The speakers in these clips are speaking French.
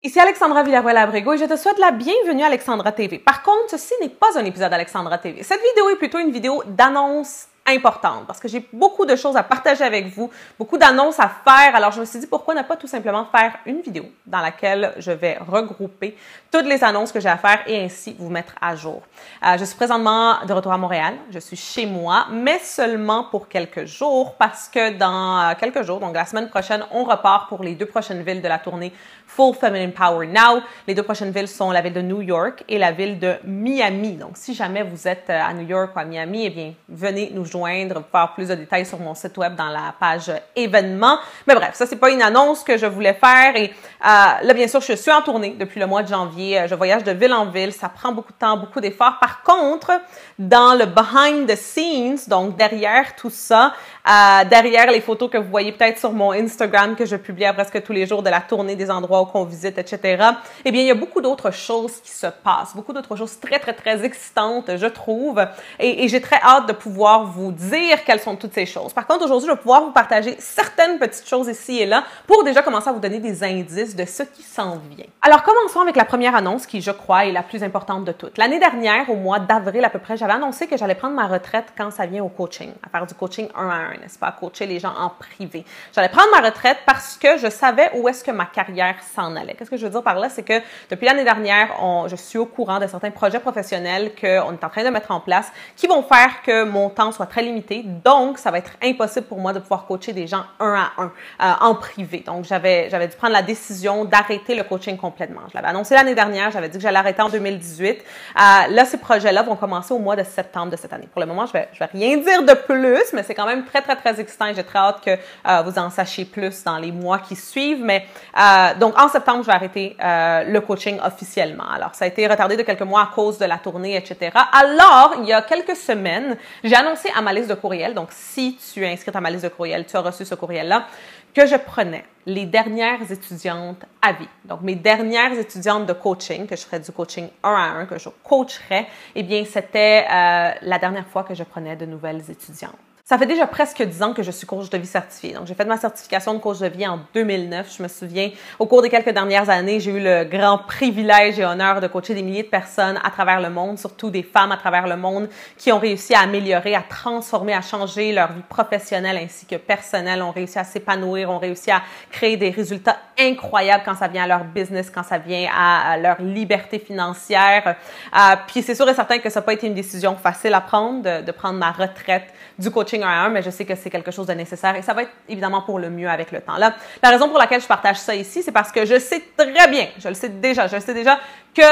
Ici Alexandra Villarroel-Abrego et je te souhaite la bienvenue à Alexandra TV. Par contre, ceci n'est pas un épisode d'Alexandra TV. Cette vidéo est plutôt une vidéo d'annonce importante parce que j'ai beaucoup de choses à partager avec vous, beaucoup d'annonces à faire. Alors, je me suis dit, pourquoi ne pas tout simplement faire une vidéo dans laquelle je vais regrouper toutes les annonces que j'ai à faire et ainsi vous mettre à jour. Je suis présentement de retour à Montréal. Je suis chez moi, mais seulement pour quelques jours parce que dans quelques jours, donc la semaine prochaine, on repart pour les 2 prochaines villes de la tournée Full Feminine Power Now. Les 2 prochaines villes sont la ville de New York et la ville de Miami. Donc, si jamais vous êtes à New York ou à Miami, eh bien, venez nous joindre, faire plus de détails sur mon site web dans la page événements. Mais bref, ça, c'est pas une annonce que je voulais faire. Et là, bien sûr, je suis en tournée depuis le mois de janvier. Je voyage de ville en ville. Ça prend beaucoup de temps, beaucoup d'efforts. Par contre, dans le behind the scenes, donc derrière tout ça, derrière les photos que vous voyez peut-être sur mon Instagram que je publie à presque tous les jours de la tournée des endroits qu'on visite, etc. Eh bien, il y a beaucoup d'autres choses qui se passent, beaucoup d'autres choses très, très, très excitantes, je trouve. Et j'ai très hâte de pouvoir vous dire quelles sont toutes ces choses. Par contre, aujourd'hui, je vais pouvoir vous partager certaines petites choses ici et là pour déjà commencer à vous donner des indices de ce qui s'en vient. Alors, commençons avec la première annonce qui, je crois, est la plus importante de toutes. L'année dernière, au mois d'avril à peu près, j'avais annoncé que j'allais prendre ma retraite quand ça vient au coaching, à faire du coaching 1 à 1, n'est-ce pas, à coacher les gens en privé. J'allais prendre ma retraite parce que je savais où est-ce que ma carrière s'en allait. Qu'est-ce que je veux dire par là? C'est que depuis l'année dernière, je suis au courant de certains projets professionnels qu'on est en train de mettre en place qui vont faire que mon temps soit très limité. Donc, ça va être impossible pour moi de pouvoir coacher des gens 1 à 1 en privé. Donc, j'avais dû prendre la décision d'arrêter le coaching complètement. Je l'avais annoncé l'année dernière. J'avais dit que j'allais arrêter en 2018. Là, ces projets-là vont commencer au mois de septembre de cette année. Pour le moment, je vais rien dire de plus, mais c'est quand même très, très, très excitant et j'ai très hâte que vous en sachiez plus dans les mois qui suivent. Mais donc, en septembre, je vais arrêter le coaching officiellement. Alors, ça a été retardé de quelques mois à cause de la tournée, etc. Alors, il y a quelques semaines, j'ai annoncé à ma liste de courriels, donc si tu es inscrite à ma liste de courriels, tu as reçu ce courriel-là, que je prenais les dernières étudiantes à vie. Donc, mes dernières étudiantes de coaching, que je ferais du coaching 1 à 1, que je coacherais, eh bien, c'était la dernière fois que je prenais de nouvelles étudiantes. Ça fait déjà presque 10 ans que je suis coach de vie certifiée. Donc, j'ai fait ma certification de coach de vie en 2009. Je me souviens, au cours des quelques dernières années, j'ai eu le grand privilège et honneur de coacher des milliers de personnes à travers le monde, surtout des femmes à travers le monde qui ont réussi à améliorer, à transformer, à changer leur vie professionnelle ainsi que personnelle, ont réussi à s'épanouir, ont réussi à créer des résultats incroyables quand ça vient à leur business, quand ça vient à leur liberté financière. Puis, c'est sûr et certain que ça n'a pas été une décision facile à prendre, de prendre ma retraite du coaching 1 à 1, mais je sais que c'est quelque chose de nécessaire et ça va être évidemment pour le mieux avec le temps. Là, la raison pour laquelle je partage ça ici, c'est parce que je sais très bien, je le sais déjà que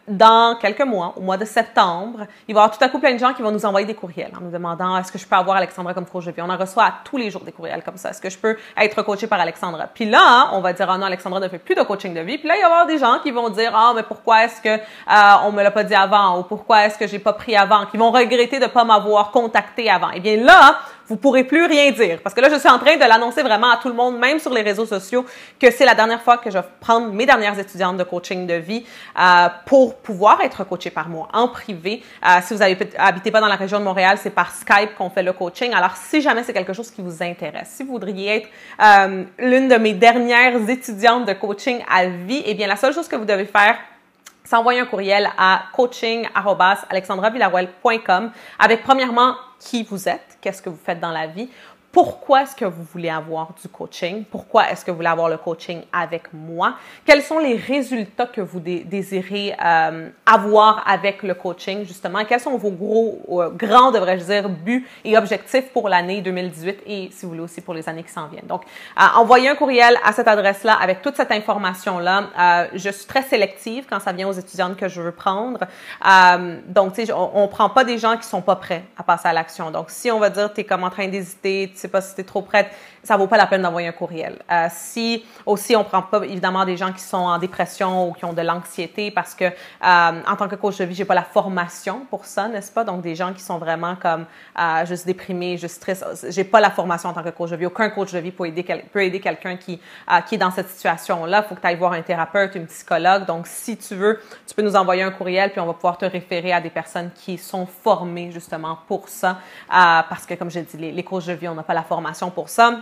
dans quelques mois, au mois de septembre, il va y avoir tout à coup plein de gens qui vont nous envoyer des courriels en nous demandant est-ce que je peux avoir Alexandra comme coach de vie. On en reçoit à tous les jours des courriels comme ça. Est-ce que je peux être coachée par Alexandra? Puis là, on va dire, ah non, Alexandra ne fait plus de coaching de vie. Puis là, il va y avoir des gens qui vont dire, ah, mais pourquoi est-ce que on me l'a pas dit avant? Ou pourquoi est-ce que j'ai pas pris avant? Qui vont regretter de pas m'avoir contacté avant. Eh bien là, vous pourrez plus rien dire. Parce que là, je suis en train de l'annoncer vraiment à tout le monde, même sur les réseaux sociaux, que c'est la dernière fois que je vais prendre mes dernières étudiantes de coaching de vie pour pouvoir être coachée par moi en privé. Si vous habitez pas dans la région de Montréal, c'est par Skype qu'on fait le coaching. Alors, si jamais c'est quelque chose qui vous intéresse, si vous voudriez être l'une de mes dernières étudiantes de coaching à vie, eh bien, la seule chose que vous devez faire, c'est envoyer un courriel à coaching@alexandravillarroel.com avec premièrement qui vous êtes, qu'est-ce que vous faites dans la vie, pourquoi est-ce que vous voulez avoir du coaching, pourquoi est-ce que vous voulez avoir le coaching avec moi, quels sont les résultats que vous désirez avoir avec le coaching justement, quels sont vos grands, devrais-je dire, buts et objectifs pour l'année 2018 et si vous voulez aussi pour les années qui s'en viennent. Donc, envoyez un courriel à cette adresse-là avec toute cette information-là. Je suis très sélective quand ça vient aux étudiantes que je veux prendre. Donc, tu sais, on prend pas des gens qui sont pas prêts à passer à l'action. Donc, si on va dire, tu es comme en train d'hésiter, tu sais pas si tu es trop prête, ça vaut pas la peine d'envoyer un courriel. Si aussi, on prend pas évidemment des gens qui sont en dépression ou qui ont de l'anxiété parce que en tant que coach de vie, j'ai pas la formation pour ça, n'est-ce pas? Donc, des gens qui sont vraiment comme juste déprimés, juste stressés. J'ai pas la formation en tant que coach de vie. Aucun coach de vie peut aider quelqu'un qui est dans cette situation-là. Il faut que tu ailles voir un thérapeute, une psychologue. Donc, si tu veux, tu peux nous envoyer un courriel puis on va pouvoir te référer à des personnes qui sont formées justement pour ça. Parce que, comme j'ai dit, les coachs de vie, on n'a pas la formation pour ça.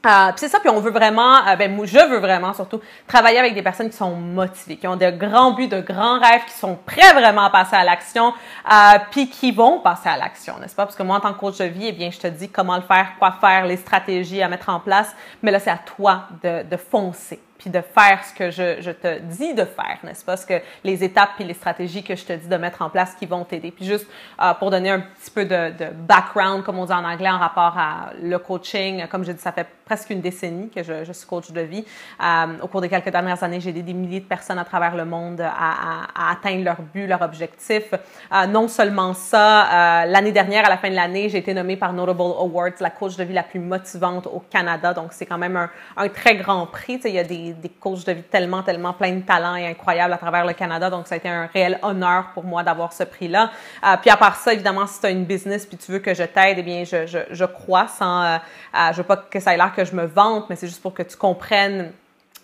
Puis c'est ça, puis on veut vraiment, je veux vraiment surtout travailler avec des personnes qui sont motivées, qui ont de grands buts, de grands rêves, qui sont prêts vraiment à passer à l'action, puis qui vont passer à l'action, n'est-ce pas? Parce que moi, en tant que coach de vie, eh bien, je te dis comment le faire, quoi faire, les stratégies à mettre en place, mais là, c'est à toi de foncer, puis de faire ce que je te dis de faire, n'est-ce pas? Ce que les étapes puis les stratégies que je te dis de mettre en place qui vont t'aider. Puis juste pour donner un petit peu de background, comme on dit en anglais, en rapport à le coaching, comme je dis, ça fait presque une décennie que je suis coach de vie. Au cours des quelques dernières années, j'ai aidé des milliers de personnes à travers le monde à atteindre leur but, leur objectif. Non seulement ça, l'année dernière, à la fin de l'année, j'ai été nommée par Notable Awards la coach de vie la plus motivante au Canada. Donc, c'est quand même un très grand prix. Tu sais, il y a des coachs de vie tellement plein de talent et incroyables à travers le Canada. Donc, ça a été un réel honneur pour moi d'avoir ce prix-là. Puis à part ça, évidemment, si tu as une business puis tu veux que je t'aide, eh bien, je crois sans... je veux pas que ça ait l'air que je me vante, mais c'est juste pour que tu comprennes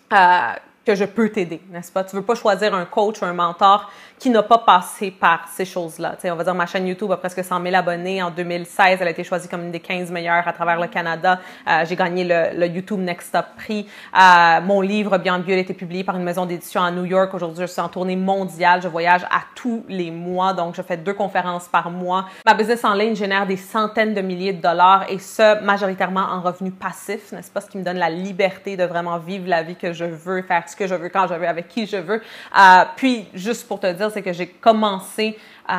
que je peux t'aider, n'est-ce pas? Tu veux pas choisir un coach ou un mentor qui n'a pas passé par ces choses-là. Tu sais, on va dire, ma chaîne YouTube a presque 100 000 abonnés. En 2016, elle a été choisie comme une des 15 meilleures à travers le Canada. J'ai gagné le YouTube Next Up Prix. Mon livre, Beyond Beauty, a été publié par une maison d'édition à New York. Aujourd'hui, je suis en tournée mondiale. Je voyage à tous les mois. Donc, je fais 2 conférences par mois. Ma business en ligne génère des centaines de milliers de dollars et ce, majoritairement en revenus passifs, n'est-ce pas? Ce qui me donne la liberté de vraiment vivre la vie que je veux, faire ce que je veux, quand je veux, avec qui je veux. Puis, juste pour te dire, c'est que j'ai commencé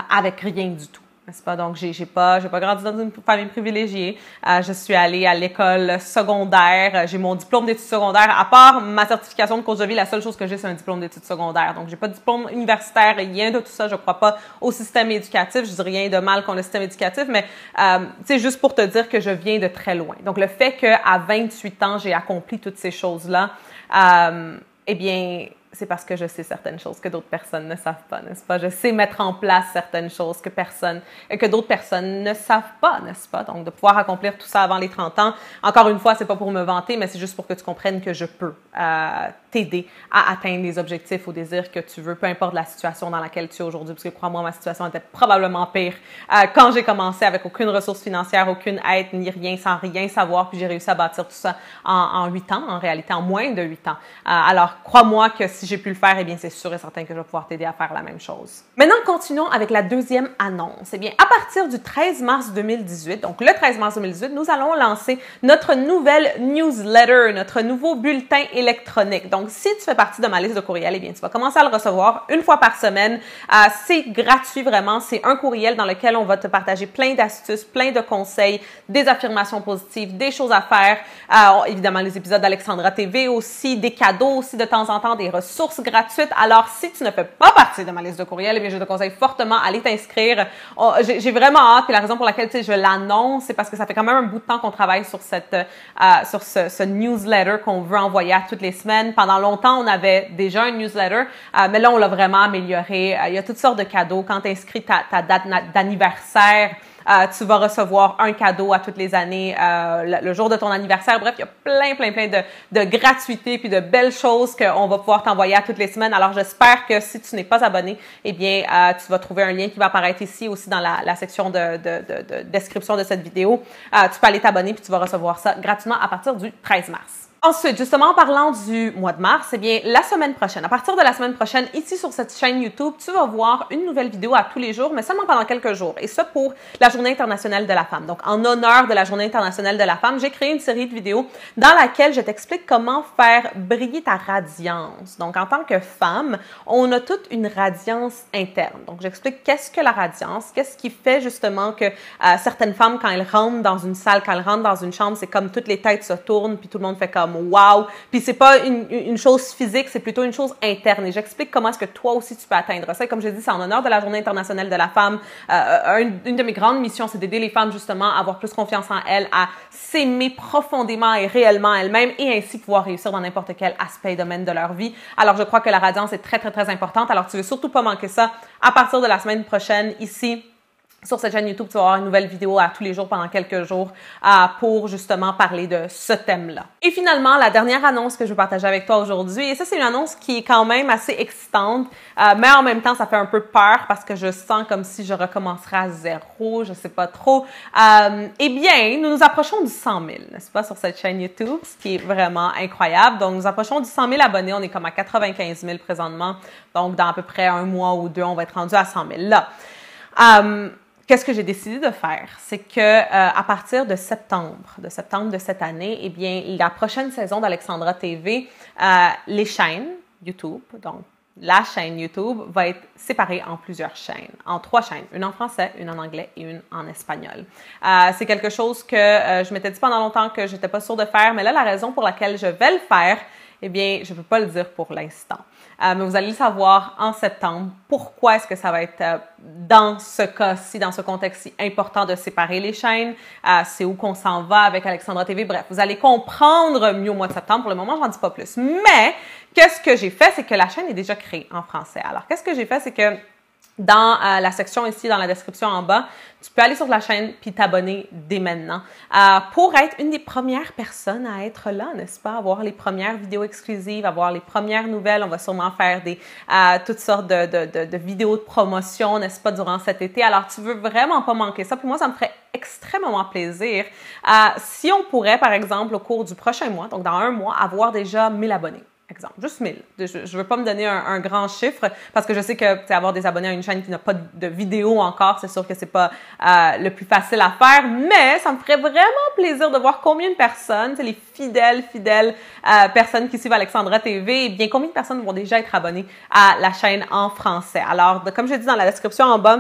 avec rien du tout, n'est-ce pas? Donc, j'ai pas grandi dans une famille privilégiée. Je suis allée à l'école secondaire. J'ai mon diplôme d'études secondaires. À part ma certification de coach de vie, la seule chose que j'ai, c'est un diplôme d'études secondaires. Donc, j'ai pas de diplôme universitaire, rien de tout ça. Je crois pas au système éducatif. Je dis rien de mal contre le système éducatif, mais c'est juste pour te dire que je viens de très loin. Donc, le fait qu'à 28 ans, j'ai accompli toutes ces choses-là, eh bien, c'est parce que je sais certaines choses que d'autres personnes ne savent pas, n'est-ce pas? Je sais mettre en place certaines choses que d'autres personnes ne savent pas, n'est-ce pas? Donc, de pouvoir accomplir tout ça avant les 30 ans, encore une fois, c'est pas pour me vanter, mais c'est juste pour que tu comprennes que je peux t'aider à atteindre les objectifs ou désirs que tu veux, peu importe la situation dans laquelle tu es aujourd'hui, parce que crois-moi, ma situation était probablement pire quand j'ai commencé avec aucune ressource financière, aucune aide, ni rien, sans rien savoir, puis j'ai réussi à bâtir tout ça en 8 ans, en réalité, en moins de 8 ans. Alors, crois-moi que si j'ai pu le faire, eh bien, c'est sûr et certain que je vais pouvoir t'aider à faire la même chose. Maintenant, continuons avec la deuxième annonce. Eh bien, à partir du 13 mars 2018, donc le 13 mars 2018, nous allons lancer notre nouvelle newsletter, notre nouveau bulletin électronique. Donc, si tu fais partie de ma liste de courriels, eh bien, tu vas commencer à le recevoir une fois par semaine. C'est gratuit, vraiment. C'est un courriel dans lequel on va te partager plein d'astuces, plein de conseils, des affirmations positives, des choses à faire. Évidemment, les épisodes d'Alexandra TV aussi, des cadeaux aussi de temps en temps, des ressources gratuites. Alors, si tu ne fais pas partie de ma liste de courriels, eh bien, je te conseille fortement d'aller t'inscrire. J'ai vraiment hâte, puis la raison pour laquelle je l'annonce, c'est parce que ça fait quand même un bout de temps qu'on travaille sur ce newsletter qu'on veut envoyer à toutes les semaines. Pendant longtemps, on avait déjà un newsletter, mais là, on l'a vraiment amélioré. Il y a toutes sortes de cadeaux. Quand tu inscris ta date d'anniversaire, tu vas recevoir un cadeau à toutes les années, le jour de ton anniversaire. Bref, il y a plein de gratuités puis de belles choses qu'on va pouvoir t'envoyer à toutes les semaines. Alors, j'espère que si tu n'es pas abonné, eh bien, tu vas trouver un lien qui va apparaître ici aussi dans la section de description de cette vidéo. Tu peux aller t'abonner puis tu vas recevoir ça gratuitement à partir du 13 mars. Ensuite, justement, en parlant du mois de mars, eh bien, la semaine prochaine, à partir de la semaine prochaine, ici sur cette chaîne YouTube, tu vas voir une nouvelle vidéo à tous les jours, mais seulement pendant quelques jours. Et ça pour la Journée internationale de la femme. Donc, en honneur de la Journée internationale de la femme, j'ai créé une série de vidéos dans laquelle je t'explique comment faire briller ta radiance. Donc, en tant que femme, on a toute une radiance interne. Donc, j'explique qu'est-ce que la radiance, qu'est-ce qui fait justement que certaines femmes, quand elles rentrent dans une salle, quand elles rentrent dans une chambre, c'est comme toutes les têtes se tournent, puis tout le monde fait comme wow! Puis c'est pas une chose physique, c'est plutôt une chose interne. Et j'explique comment est-ce que toi aussi tu peux atteindre ça. Et comme je dis, c'est en honneur de la Journée internationale de la femme. Une de mes grandes missions, c'est d'aider les femmes justement à avoir plus confiance en elles, à s'aimer profondément et réellement elles-mêmes et ainsi pouvoir réussir dans n'importe quel aspect et domaine de leur vie. Alors je crois que la radiance est très importante. Alors tu veux surtout pas manquer ça à partir de la semaine prochaine ici Sur cette chaîne YouTube, tu vas avoir une nouvelle vidéo à tous les jours pendant quelques jours pour justement parler de ce thème-là. Et finalement, la dernière annonce que je veux partager avec toi aujourd'hui, et ça, c'est une annonce qui est quand même assez excitante, mais en même temps, ça fait un peu peur parce que je sens comme si je recommencerais à zéro, je sais pas trop. Eh bien, nous nous approchons du 100 000, n'est-ce pas, sur cette chaîne YouTube, ce qui est vraiment incroyable. Donc, nous approchons du 100 000 abonnés, on est comme à 95 000 présentement. Donc, dans à peu près un mois ou deux, on va être rendu à 100 000 là. Qu'est-ce que j'ai décidé de faire? C'est que à partir de septembre de cette année, eh bien, la prochaine saison d'Alexandra TV, les chaînes YouTube, donc la chaîne YouTube, va être séparée en plusieurs chaînes, en 3 chaînes, une en français, une en anglais et une en espagnol. C'est quelque chose que je m'étais dit pendant longtemps que j'étais pas sûre de faire, mais là, la raison pour laquelle je vais le faire, eh bien, je ne peux pas le dire pour l'instant. Mais vous allez le savoir en septembre. Pourquoi est-ce que ça va être dans ce cas-ci, dans ce contexte-ci, important de séparer les chaînes? C'est où qu'on s'en va avec Alexandra TV? Bref, vous allez comprendre mieux au mois de septembre. Pour le moment, je n'en dis pas plus. Mais, qu'est-ce que j'ai fait? C'est que la chaîne est déjà créée en français. Alors, qu'est-ce que j'ai fait? C'est que dans la section ici, dans la description en bas, tu peux aller sur la chaîne puis t'abonner dès maintenant pour être une des premières personnes à être là, n'est-ce pas? Avoir les premières vidéos exclusives, avoir les premières nouvelles. On va sûrement faire toutes sortes de vidéos de promotion, n'est-ce pas, durant cet été. Alors, tu veux vraiment pas manquer ça. Puis moi, ça me ferait extrêmement plaisir si on pourrait, par exemple, au cours du prochain mois, donc dans un mois, avoir déjà 1000 abonnés. Exemple, juste 1000. Je ne veux pas me donner un grand chiffre parce que je sais que avoir des abonnés à une chaîne qui n'a pas de vidéo encore, c'est sûr que c'est pas le plus facile à faire, mais ça me ferait vraiment plaisir de voir combien de personnes, les fidèles personnes qui suivent Alexandra TV, et bien combien de personnes vont déjà être abonnées à la chaîne en français. Alors, comme je dis dans la description en bas,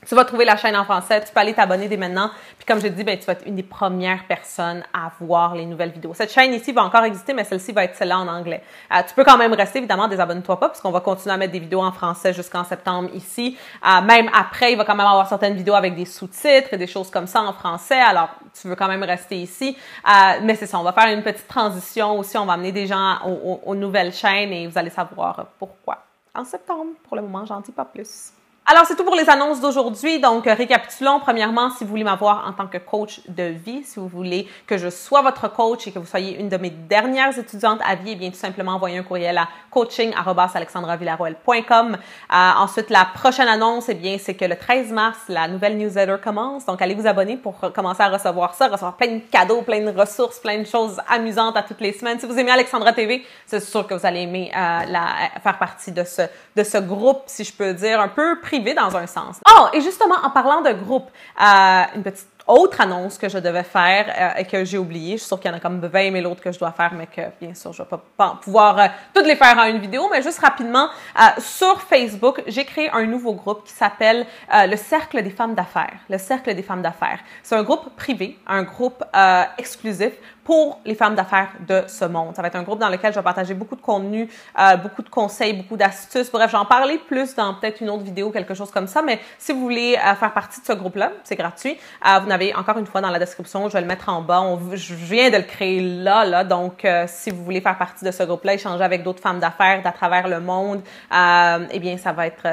tu vas trouver la chaîne en français, tu peux aller t'abonner dès maintenant. Puis comme je dis, ben, tu vas être une des premières personnes à voir les nouvelles vidéos. Cette chaîne ici va encore exister, mais celle-ci va être celle-là en anglais. Tu peux quand même rester, évidemment, désabonne-toi pas, parce qu'on va continuer à mettre des vidéos en français jusqu'en septembre ici. Même après, il va quand même avoir certaines vidéos avec des sous-titres et des choses comme ça en français. Alors, tu veux quand même rester ici. Mais c'est ça, on va faire une petite transition aussi. On va amener des gens aux nouvelles chaînes et vous allez savoir pourquoi. En septembre, pour le moment, j'en dis pas plus. Alors, c'est tout pour les annonces d'aujourd'hui. Donc, récapitulons. Premièrement, si vous voulez m'avoir en tant que coach de vie, si vous voulez que je sois votre coach et que vous soyez une de mes dernières étudiantes à vie, eh bien, tout simplement, envoyez un courriel à coaching@alexandravillaroel.com. Ensuite, la prochaine annonce, eh bien, c'est que le 13 mars, la nouvelle newsletter commence. Donc, allez vous abonner pour commencer à recevoir ça, recevoir plein de cadeaux, plein de ressources, plein de choses amusantes à toutes les semaines. Si vous aimez Alexandra TV, c'est sûr que vous allez aimer faire partie de ce groupe, si je peux dire, un peu privé dans un sens. Oh, et justement, en parlant de groupe, une petite autre annonce que je devais faire et que j'ai oublié. Je suis sûre qu'il y en a comme 20 000 autres que je dois faire, mais que, bien sûr, je ne vais pas pouvoir toutes les faire en une vidéo. Mais juste rapidement, sur Facebook, j'ai créé un nouveau groupe qui s'appelle le Cercle des femmes d'affaires. Le Cercle des femmes d'affaires. C'est un groupe privé, un groupe exclusif pour les femmes d'affaires de ce monde. Ça va être un groupe dans lequel je vais partager beaucoup de contenu, beaucoup de conseils, beaucoup d'astuces. Bref, j'en parlerai plus dans peut-être une autre vidéo, quelque chose comme ça. Mais si vous voulez faire partie de ce groupe-là, c'est gratuit. Vous n'avez encore une fois dans la description, je vais le mettre en bas. Je viens de le créer là. Donc, si vous voulez faire partie de ce groupe-là, échanger avec d'autres femmes d'affaires d'à travers le monde, eh bien, ça va être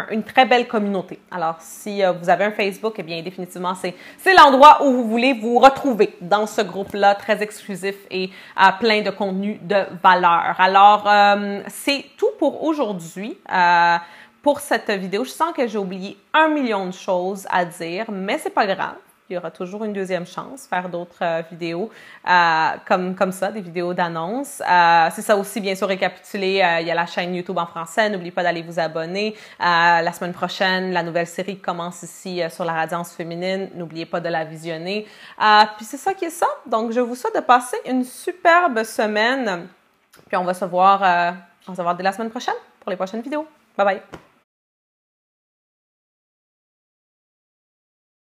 une très belle communauté. Alors, si vous avez un Facebook, eh bien, définitivement, c'est l'endroit où vous voulez vous retrouver dans ce groupe-là, très exclusif et plein de contenu de valeur. Alors, c'est tout pour aujourd'hui. Pour cette vidéo, je sens que j'ai oublié 1 million de choses à dire, mais c'est pas grave. Il y aura toujours une deuxième chance, faire d'autres vidéos comme ça, des vidéos d'annonces. C'est ça aussi, bien sûr, récapituler. Il y a la chaîne YouTube en français. N'oubliez pas d'aller vous abonner. La semaine prochaine, la nouvelle série commence ici sur la radiance féminine. N'oubliez pas de la visionner. Puis c'est ça qui est ça. Donc, je vous souhaite de passer une superbe semaine. Puis on va se voir dès la semaine prochaine pour les prochaines vidéos. Bye bye!